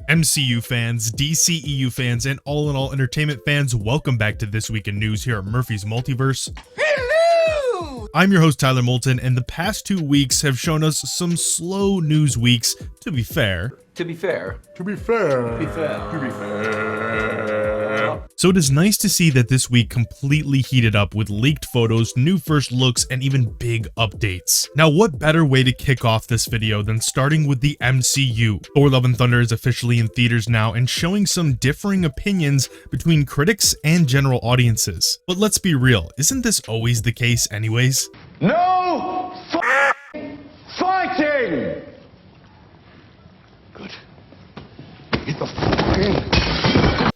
MCU fans, DCEU fans, and all-in-all entertainment fans, welcome back to This Week in News here at Murphy's Multiverse. Hello! I'm your host, Tyler Moulton, and the past 2 weeks have shown us some slow news weeks, to be fair. So it is nice to see that this week completely heated up with leaked photos, new first looks, and even big updates. Now, what better way to kick off this video than starting with the MCU? Thor: Love and Thunder is officially in theaters now and showing some differing opinions between critics and general audiences. But let's be real, isn't this always the case anyways? No fighting! Good. Get the fuck in.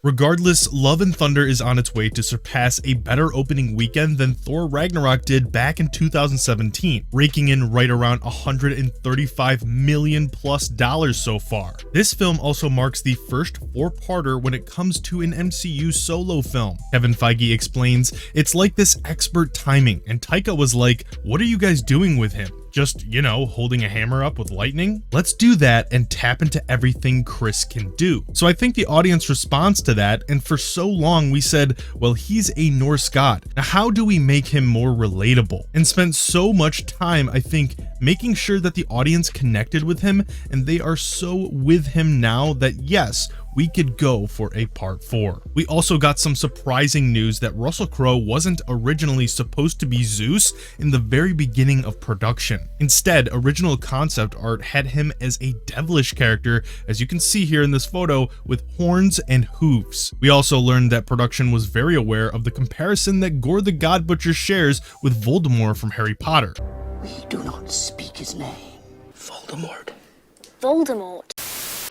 Regardless, Love and Thunder is on its way to surpass a better opening weekend than Thor Ragnarok did back in 2017, raking in right around $135 million plus so far. This film also marks the first four-parter when it comes to an MCU solo film. Kevin Feige explains, "It's like this expert timing," and Taika was like, "What are you guys doing with him? Just, you know, holding a hammer up with lightning? Let's do that and tap into everything Chris can do." So I think the audience responds to that, and for so long we said, well, he's a Norse god. Now how do we make him more relatable? And spent so much time, I think, making sure that the audience connected with him, and they are so with him now that yes, we could go for a part 4. We also got some surprising news that Russell Crowe wasn't originally supposed to be Zeus in the very beginning of production. Instead, original concept art had him as a devilish character, as you can see here in this photo, with horns and hooves. We also learned that production was very aware of the comparison that Gore the God Butcher shares with Voldemort from Harry Potter. We do not speak his name. Voldemort.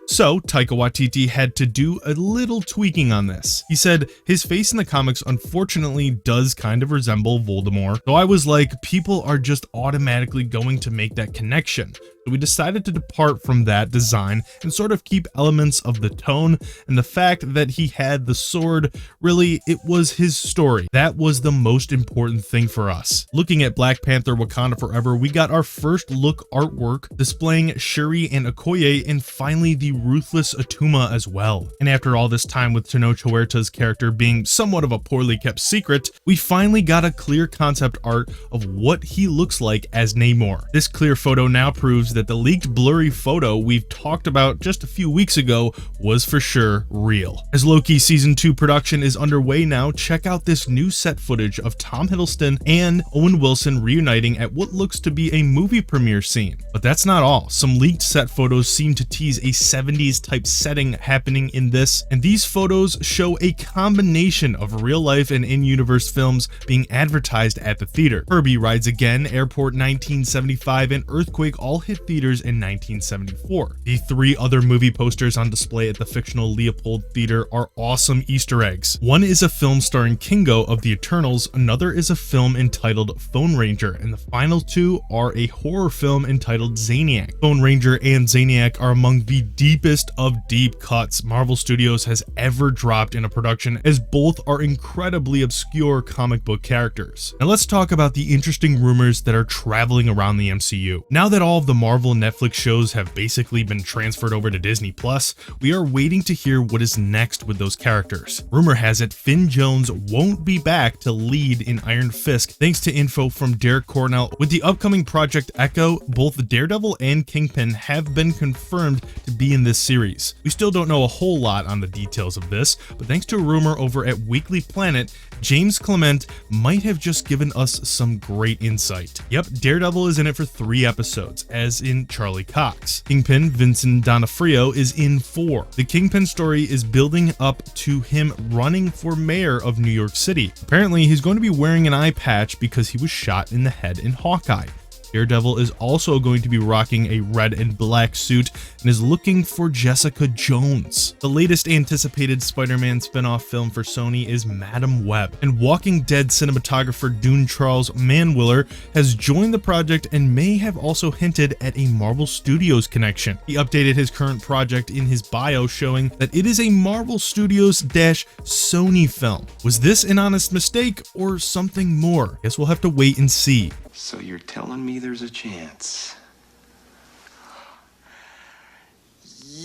So, Taika Waititi had to do a little tweaking on this. He said his face in the comics unfortunately does kind of resemble Voldemort, so I was like, people are just automatically going to make that connection. So we decided to depart from that design and sort of keep elements of the tone and the fact that he had the sword. Really, it was his story. That was the most important thing for us. Looking at Black Panther: Wakanda Forever, we got our first look artwork displaying Shuri and Okoye, and finally the ruthless Atuma as well. And after all this time with Tenoch Huerta's character being somewhat of a poorly kept secret, we finally got a clear concept art of what he looks like as Namor. This clear photo now proves that the leaked blurry photo we've talked about just a few weeks ago was for sure real. As Loki season 2 production is underway now, check out this new set footage of Tom Hiddleston and Owen Wilson reuniting at what looks to be a movie premiere scene. But that's not all. Some leaked set photos seem to tease a 70s type setting happening in this, and these photos show a combination of real life and in-universe films being advertised at the theater. Herbie Rides Again, Airport 1975, and Earthquake all hit theaters in 1974. The 3 other movie posters on display at the fictional Leopold Theater are awesome Easter eggs. One is a film starring Kingo of the Eternals, another is a film entitled Phone Ranger, and the final 2 are a horror film entitled Zaniac. Phone Ranger and Zaniac are among the deepest of deep cuts Marvel Studios has ever dropped in a production, as both are incredibly obscure comic book characters. Now let's talk about the interesting rumors that are traveling around the MCU. Now that all of the Marvel and Netflix shows have basically been transferred over to Disney Plus, we are waiting to hear what is next with those characters. Rumor has it Finn Jones won't be back to lead in Iron Fist, thanks to info from Derek Cornell. With the upcoming Project Echo, both Daredevil and Kingpin have been confirmed to be in this series. We still don't know a whole lot on the details of this, but thanks to a rumor over at Weekly Planet, James Clement might have just given us some great insight. Yep, Daredevil is in it for 3 episodes, as in Charlie Cox. Kingpin, Vincent D'Onofrio, is in 4. The Kingpin story is building up to him running for mayor of New York City. Apparently, he's going to be wearing an eye patch because he was shot in the head in Hawkeye. Daredevil is also going to be rocking a red and black suit and is looking for Jessica Jones. The latest anticipated Spider-Man spin-off film for Sony is Madam Web, and Walking Dead cinematographer Dune Charles Manwiller has joined the project and may have also hinted at a Marvel Studios connection. He updated his current project in his bio, showing that it is a Marvel Studios-Sony film. Was this an honest mistake or something more? Guess we'll have to wait and see. So you're telling me there's a chance?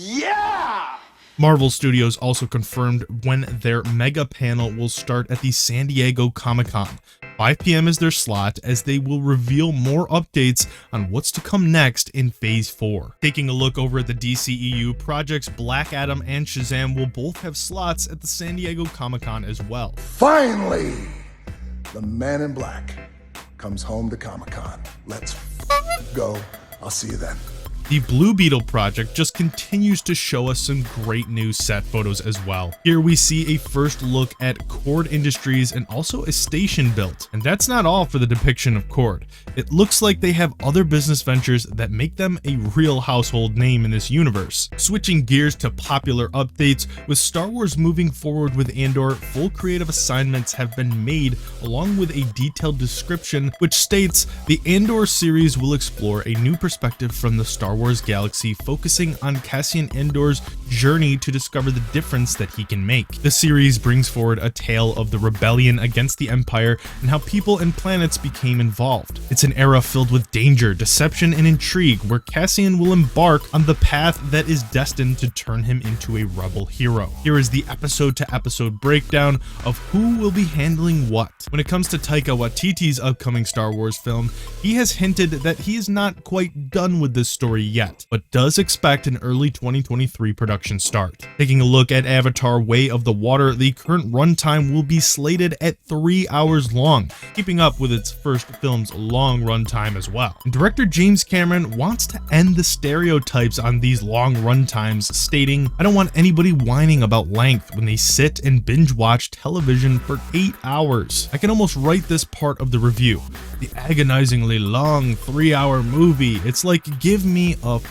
Yeah! Marvel Studios also confirmed when their mega panel will start at the San Diego Comic-Con. 5 p.m. is their slot, as they will reveal more updates on what's to come next in Phase 4. Taking a look over at the DCEU, projects Black Adam and Shazam will both have slots at the San Diego Comic-Con as well. Finally, the Man in Black comes home to Comic-Con. Let's go. I'll see you then. The Blue Beetle project just continues to show us some great new set photos as well. Here we see a first look at Cord Industries and also a station built. And that's not all for the depiction of Cord. It looks like they have other business ventures that make them a real household name in this universe. Switching gears to popular updates, with Star Wars moving forward with Andor, full creative assignments have been made along with a detailed description which states the Andor series will explore a new perspective from the Star Wars galaxy, focusing on Cassian Andor's journey to discover the difference that he can make. The series brings forward a tale of the rebellion against the Empire and how people and planets became involved. It's an era filled with danger, deception, and intrigue, where Cassian will embark on the path that is destined to turn him into a rebel hero. Here is the episode-to-episode breakdown of who will be handling what. When it comes to Taika Waititi's upcoming Star Wars film, he has hinted that he is not quite done with this story yet, but does expect an early 2023 production start. Taking a look at Avatar: Way of the Water, the current runtime will be slated at 3 hours long, keeping up with its first film's long runtime as well. And director James Cameron wants to end the stereotypes on these long runtimes, stating, "I don't want anybody whining about length when they sit and binge watch television for 8 hours. I can almost write this part of the review. The agonizingly long 3-hour movie. It's like, give me a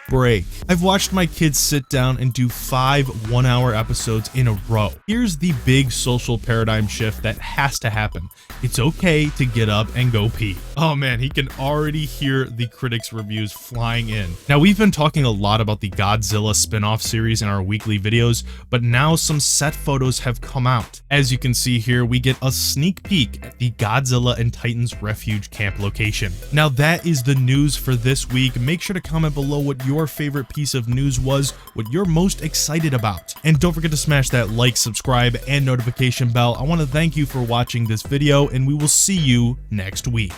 break." I've watched my kids sit down and do 5 one-hour episodes in a row. Here's the big social paradigm shift that has to happen. It's okay to get up and go pee. Oh man, he can already hear the critics' reviews flying in. Now, we've been talking a lot about the Godzilla spin-off series in our weekly videos, but now some set photos have come out. As you can see here, we get a sneak peek at the Godzilla and Titans Refuge camp location. Now, that is the news for this week. Make sure to comment below what your favorite piece of news was, what you're most excited about. And don't forget to smash that like, subscribe, and notification bell. I want to thank you for watching this video, and we will see you next week.